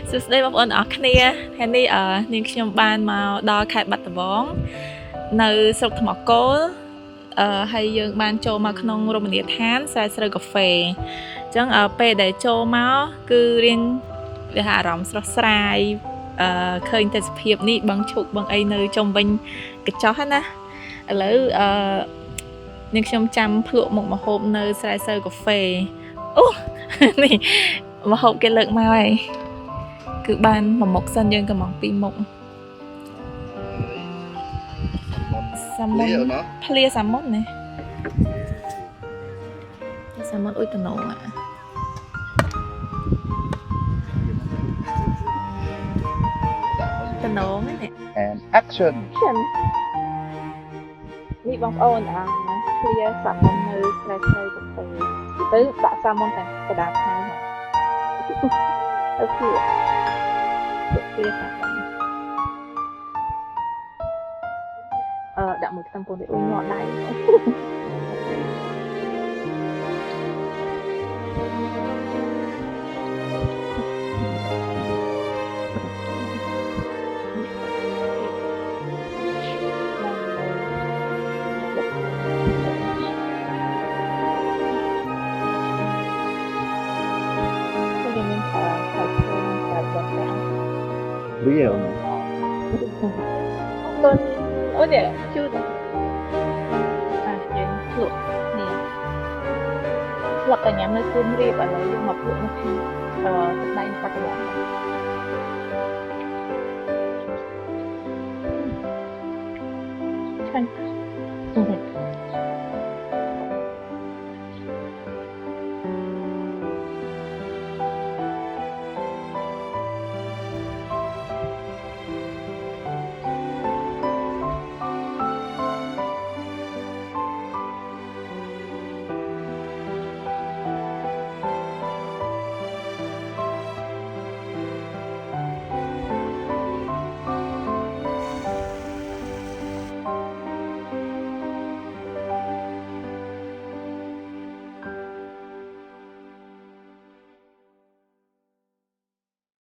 សួស្តីបងប្អូនអរគ្នាថ្ងៃនេះនាងខ្ញុំបានមកដល់ខេត្តបាត់ដំបងនៅស្រុកថ្មគោលហើយយើងបានចូលមកក្នុងរមណីយដ្ឋានស្រែស្រូវកាហ្វេអញ្ចឹងពេលដែលចូលមកគឺរៀងវាអារម្មណ៍ស្រស់ស្រាយឃើញទេសភាពនេះបឹងឈូកបឹងអីនៅជុំវិញកញ្ចោះហ្នឹងណាឥឡូវនាងខ្ញុំចាំភ្លក់មុខម្ហូបនៅស្រែស្រូវកាហ្វេអូនេះម្ហូបគេលើកមកហើយគឺបានមួយមុខសិនយើងក៏មកពីរមុខសាមុនភ្លាសាមុនណាសាមុនអ៊ុយតំណងតំណងនេះ and action នេះបងប្អូនភ្លាសាមុននៅស្រែស្រូវកាហ្វេទៅដាក់សាមុនតែកដាថ្ងៃទៅភ្លាសាមុនដាក់មួយខ្ទឹមពូនទៅអ៊ុយងាត់ដៃreal អូនេះជូតយើងភ្លក់នេះភ្លក់កញ្ញានៅសួនរៀបឥឡូវយើងមកភ្លក់នៅក្នុងទឹកដៃបាត់ដំបងឆ្ងាញ់